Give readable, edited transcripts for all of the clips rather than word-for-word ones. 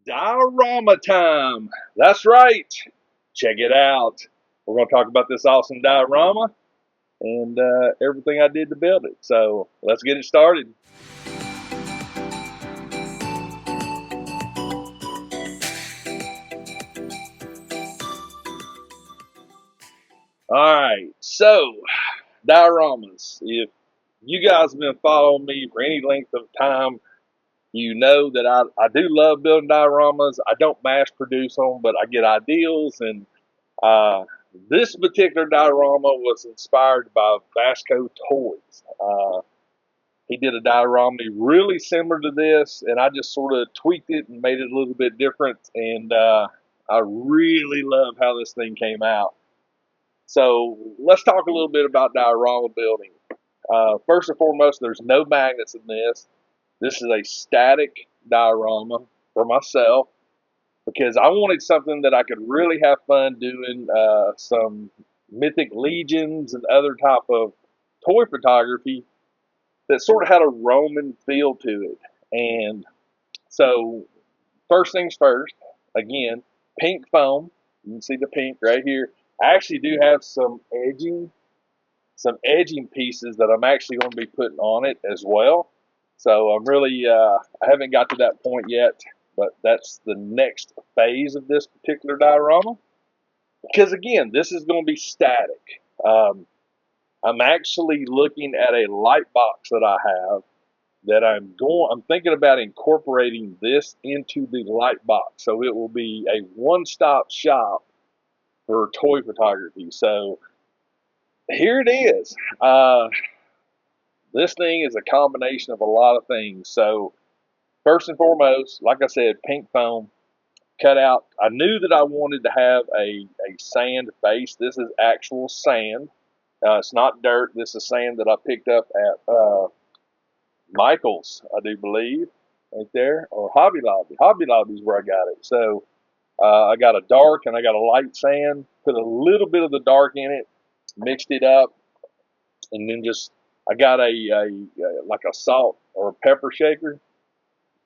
Diorama time. That's right. Check it out. We're going to talk about this awesome diorama and everything I did to build it. So let's get it started. All right. So, dioramas. If you guys have been following me for any length of time, you know that I do love building dioramas. I don't mass produce them, but I get ideals. And this particular diorama was inspired by Vasco Toys. He did a diorama really similar to this, and I just sort of tweaked it and made it a little bit different. And I really love how this thing came out. So let's talk a little bit about diorama building. First and foremost, there's no magnets in this. This is a static diorama for myself because I wanted something that I could really have fun doing some mythic legions and other type of toy photography that sort of had a Roman feel to it. And so, first things first, again, pink foam. You can see the pink right here. I actually do have some edging pieces that I'm actually going to be putting on it as well. So I'm really, I haven't got to that point yet, but that's the next phase of this particular diorama. Because again, this is going to be static. I'm actually looking at a light box that I have that I'm thinking about incorporating this into the light box. So it will be a one-stop shop for toy photography. So here it is. This thing is a combination of a lot of things. So first and foremost, like I said, pink foam cut out. I knew that I wanted to have a sand base. This is actual sand. It's not dirt. This is sand that I picked up at Michael's, I do believe, right there, or Hobby Lobby. Hobby Lobby is where I got it. So I got a dark and I got a light sand. Put a little bit of the dark in it, mixed it up, and then just I got a like a salt or a pepper shaker.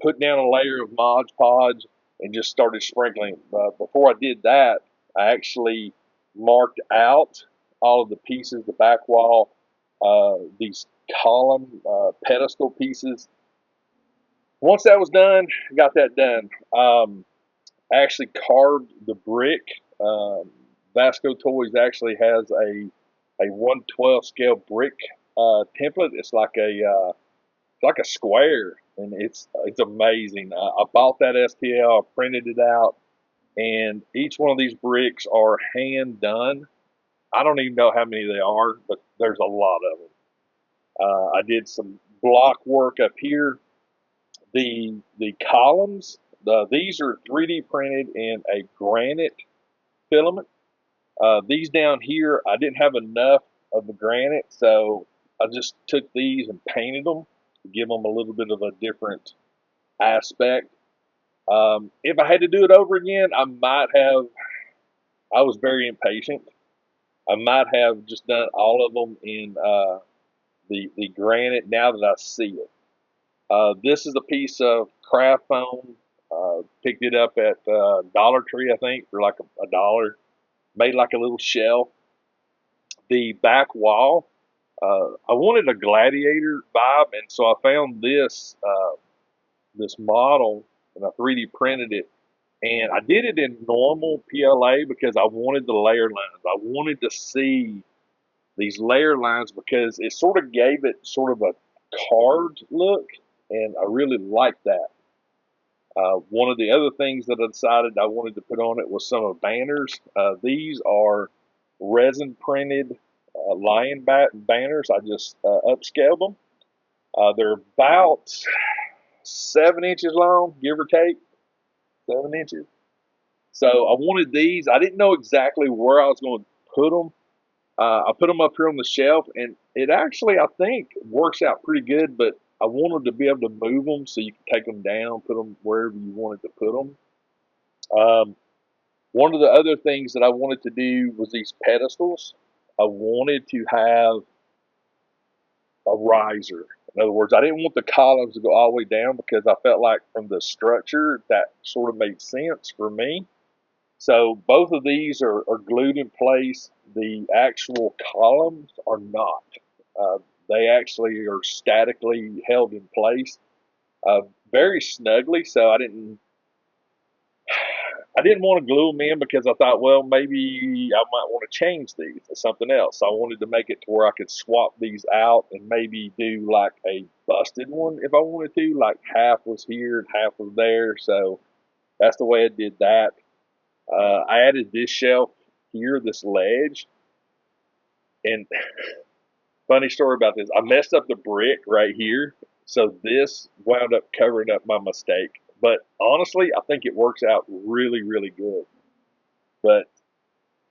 Put down a layer of Mod Podge and just started sprinkling. Before I did that, I actually marked out all of the pieces, the back wall, these column pedestal pieces. Once that was done, got that done. I actually carved the brick. Vasco Toys actually has a 1/12 scale brick template. It's like a square, and it's amazing. I bought that STL, I printed it out, and each one of these bricks are hand done. I don't even know how many they are, but there's a lot of them. I did some block work up here. The columns, these are 3D printed in a granite filament. These down here, I didn't have enough of the granite, so I just took these and painted them to give them a little bit of a different aspect. If I had to do it over again, I might have. I was very impatient. I might have just done all of them in the granite. Now that I see it, this is a piece of craft foam. Picked it up at Dollar Tree, I think, for like a dollar. Made like a little shelf. The back wall, I wanted a Gladiator vibe, and so I found this model and I 3D printed it. And I did it in normal PLA because I wanted the layer lines. I wanted to see these layer lines because it sort of gave it sort of a carved look, and I really liked that. One of the other things that I decided I wanted to put on it was some of banners. These are resin printed lion banners. I just upscaled them. They're about 7 inches long, give or take, 7 inches. So I wanted these. I didn't know exactly where I was going to put them. I put them up here on the shelf, and it actually, I think, works out pretty good, but I wanted to be able to move them so you can take them down, put them wherever you wanted to put them. One of the other things that I wanted to do was these pedestals. I wanted to have a riser. In other words, I didn't want the columns to go all the way down because I felt like from the structure that sort of made sense for me. So both of these are glued in place. The actual columns are not. Uh, they actually are statically held in place, uh, very snugly. So I didn't want to glue them in because I thought, well, maybe I might want to change these to something else. I wanted to make it to where I could swap these out and maybe do like a busted one if I wanted to, like half was here and half was there. So that's the way I did that. I added this shelf here, this ledge, and funny story about this. I messed up the brick right here, so this wound up covering up my mistake. But honestly, I think it works out really, really good. But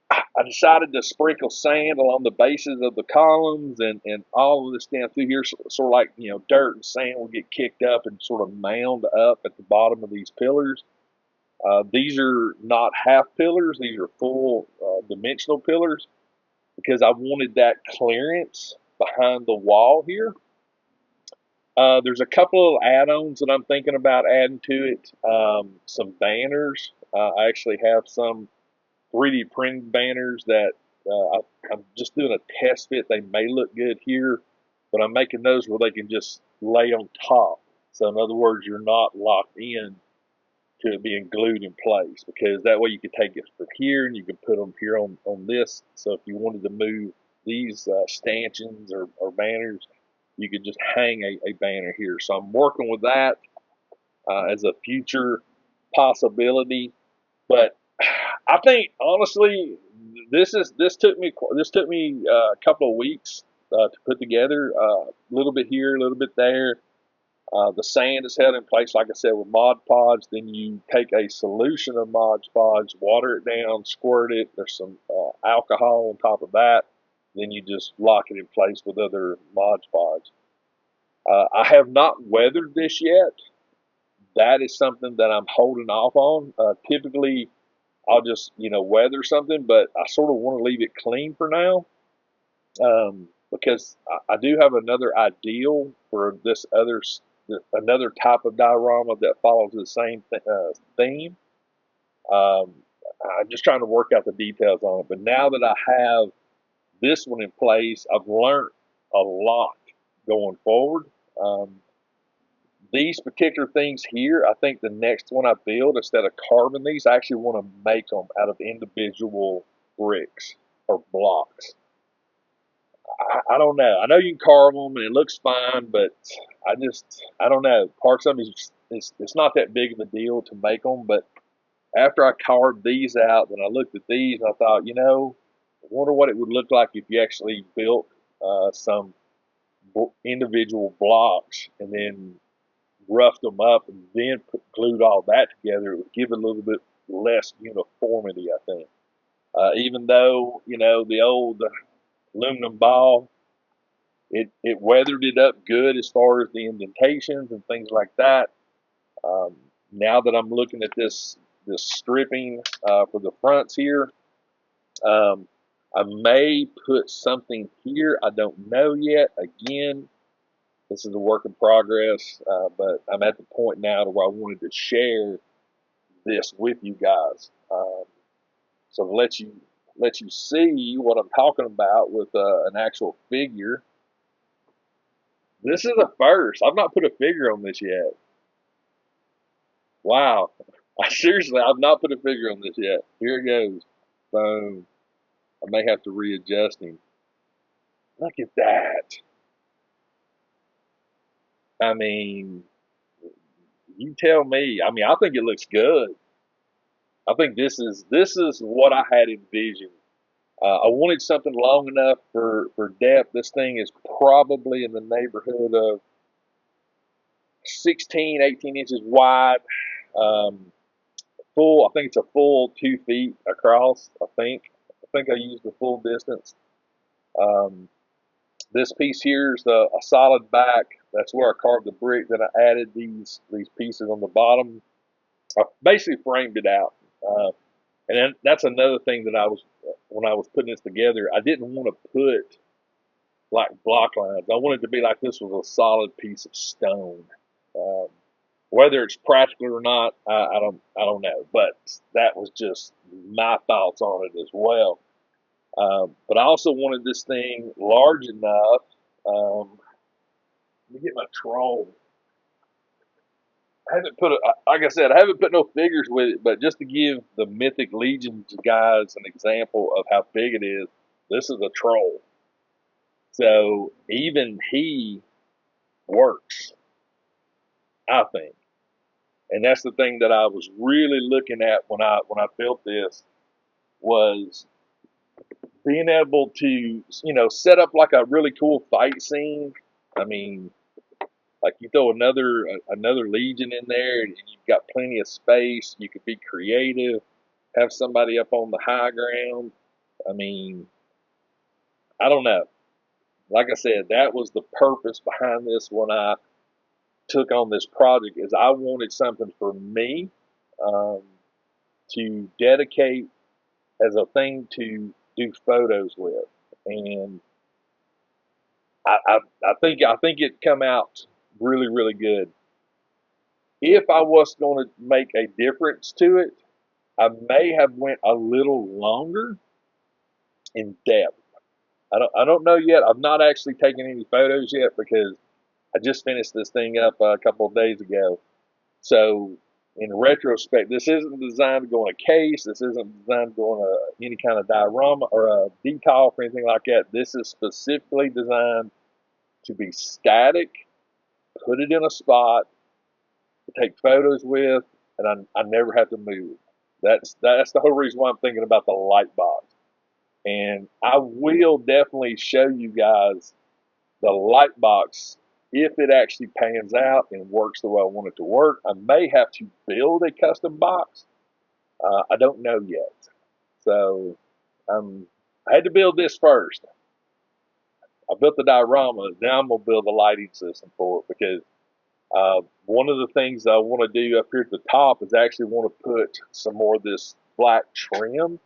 I decided to sprinkle sand along the bases of the columns and all of this down through here, sort of like, dirt and sand will get kicked up and sort of mound up at the bottom of these pillars. These are not half pillars; these are full dimensional pillars because I wanted that clearance behind the wall here. There's a couple of add-ons that I'm thinking about adding to it. Some banners. I actually have some 3D printed banners that I'm just doing a test fit. They may look good here, but I'm making those where they can just lay on top. So in other words, you're not locked in to it being glued in place, because that way you could take it from here and you could put them here on this. So if you wanted to move these stanchions or banners, you could just hang a banner here. So I'm working with that as a future possibility. But I think honestly, this took me a couple of weeks to put together. A little bit here, a little bit there. The sand is held in place, like I said, with Mod Podge. Then you take a solution of Mod Podge, water it down, squirt it. There's some alcohol on top of that. Then you just lock it in place with other Mod Podge. I have not weathered this yet. That is something that I'm holding off on. Typically, I'll just weather something, but I sort of want to leave it clean for now, because I do have another ideal for this another type of diorama that follows the same theme. Um, I'm just trying to work out the details on it. But now that I have this one in place, I've learned a lot going forward. Um, these particular things here, I think the next one I build, instead of carving these, I actually want to make them out of individual bricks or blocks. I don't know. I know you can carve them and it looks fine, but I don't know. Parts of them it's not that big of a deal to make them. But after I carved these out, then I looked at these and I thought, I wonder what it would look like if you actually built some individual blocks and then roughed them up and then glued all that together. It would give it a little bit less uniformity, I think. Even though the old aluminum ball, it weathered it up good as far as the indentations and things like that. Um, Now that I'm looking at this stripping for the fronts here, um, I may put something here. I don't know yet. Again, this is a work in progress, but I'm at the point now to where I wanted to share this with you guys. So to let you see what I'm talking about with an actual figure. This is a first. I've not put a figure on this yet. Wow. I've not put a figure on this yet. Here it goes. Boom. I may have to readjust him. Look at that. I mean, you tell me. I mean, I think it looks good. I think this is what I had envisioned. I wanted something long enough for depth. This thing is probably in the neighborhood of 16, 18 inches wide. Um, I think it's a full 2 feet across. I think I used the full distance. Um, this piece here is a solid back. That's where I carved the brick. Then I added these pieces on the bottom. I basically framed it out. And then that's another thing that when I was putting this together, I didn't want to put like block lines. I want it to be like this was a solid piece of stone. Um, whether it's practical or not, I don't know. But that was just my thoughts on it as well. But I also wanted this thing large enough. Let me get my troll. I haven't put like I said, I haven't put no figures with it, but just to give the Mythic Legions guys an example of how big it is, this is a troll. So even he works, I think. And that's the thing that I was really looking at when I built this was being able to, set up like a really cool fight scene. I mean, like you throw another Legion in there, and you've got plenty of space. You could be creative, have somebody up on the high ground. I mean, I don't know. Like I said, that was the purpose behind this when I took on this project. Is I wanted something for me um, to dedicate as a thing to do photos with, and I think it come out really good. If I was going to make a difference to it, I may have went a little longer in depth. I don't know yet. I've not actually taken any photos yet because I just finished this thing up a couple of days ago. So in retrospect, this isn't designed to go in a case. This isn't designed to go in any kind of diorama or a decal or anything like that. This is specifically designed to be static, put it in a spot, to take photos with, and I never have to move. That's the whole reason why I'm thinking about the light box. And I will definitely show you guys the light box if it actually pans out and works the way I want it to work. I may have to build a custom box. I don't know yet. So I had to build this first. I built the diorama. Now I'm going to build the lighting system for it because one of the things I want to do up here at the top is actually want to put some more of this black trim,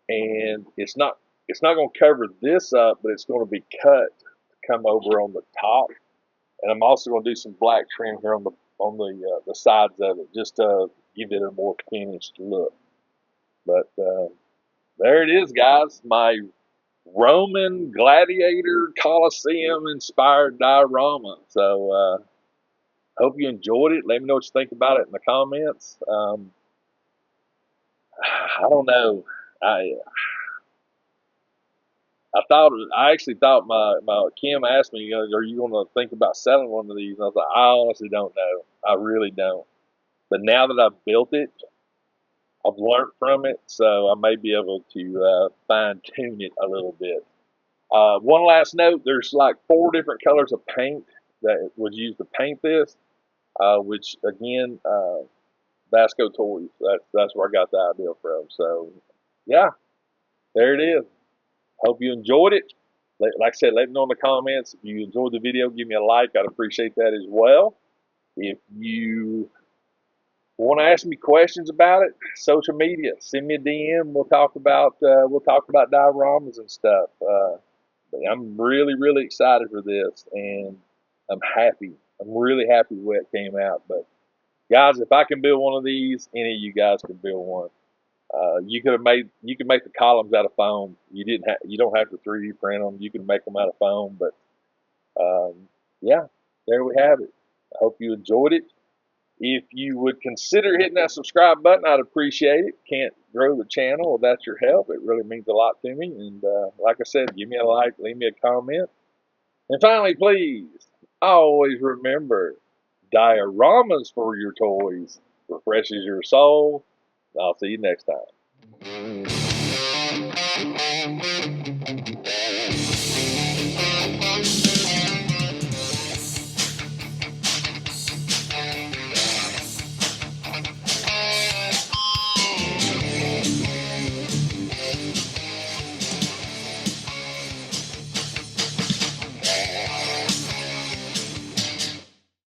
and it's not going to cover this up, but it's going to be cut to come over on the top. And I'm also going to do some black trim here on the sides of it, just to give it a more finished look. But there it is, guys. My Roman Gladiator Colosseum inspired diorama. So hope you enjoyed it. Let me know what you think about it in the comments. I don't know. I I actually thought my Kim asked me, are you going to think about selling one of these? And I was like, I honestly don't know. I really don't. But now that I've built it, I've learned from it, so I may be able to fine tune it a little bit. One last note: there's like 4 different colors of paint that was used to paint this, which again, Vasco Toys. That's where I got the idea from. So, yeah, there it is. Hope you enjoyed it. Like I said, let me know in the comments if you enjoyed the video. Give me a like. I'd appreciate that as well. If you want to ask me questions about it, social media, send me a DM. We'll talk about dioramas and stuff. I'm really excited for this, and I'm happy. I'm really happy the way it came out. But guys, if I can build one of these, any of you guys can build one. You can make the columns out of foam. You don't have to 3D print them. You can make them out of foam. But yeah, there we have it. I hope you enjoyed it. If you would consider hitting that subscribe button, I'd appreciate it. Can't grow the channel without your help. It really means a lot to me. And like I said, give me a like, leave me a comment. And finally, please, always remember, dioramas for your toys refreshes your soul. I'll see you next time.